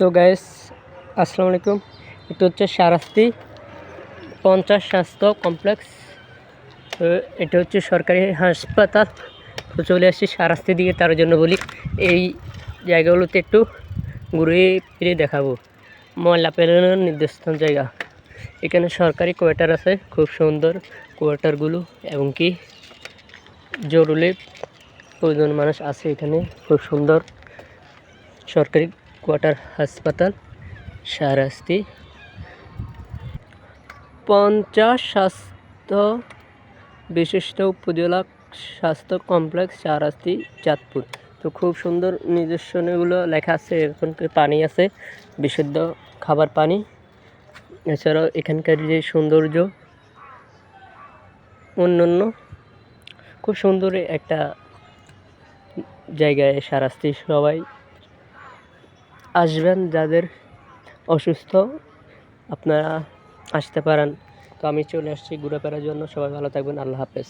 তো গাইস, আসসালামু আলাইকুম। এটা হচ্ছে শাহরাস্তি 50 স্বাস্থ্য কমপ্লেক্স। তো এটা হচ্ছে সরকারি হাসপাতাল। তো চলে আসছি শাহরাস্তি দিকে, তার জন্য বলি এই জায়গাগুলোতে একটু ঘুরে ফিরে দেখাবো। ময়লা ফেলানোর নির্দিষ্ট জায়গা, এখানে সরকারি কোয়ার্টার আছে, খুব সুন্দর কোয়ার্টারগুলো, এবং কি জরুরি প্রয়োজন মানুষ আছে এখানে। খুব সুন্দর সরকারি কোয়ার্টার হাসপাতাল শাহরাস্তি 50 স্বাস্থ্য বিশিষ্ট উপজেলা স্বাস্থ্য কমপ্লেক্স শাহরাস্তি চাঁদপুর। তো খুব সুন্দর নিদর্শনগুলো লেখা আছে। এখানকার পানি আছে, বিশুদ্ধ খাবার পানি। এছাড়াও এখানকার যে সৌন্দর্য অন্যান্য, খুব সুন্দর একটা জায়গায় শাহরাস্তি। সবাই আসবেন, যাদের অসুস্থ আপনারা আসতে পারেন। তো আমি চলে আসছি ঘুরে ফেরার জন্য। সবাই ভালো থাকবেন, আল্লাহ হাফেজ।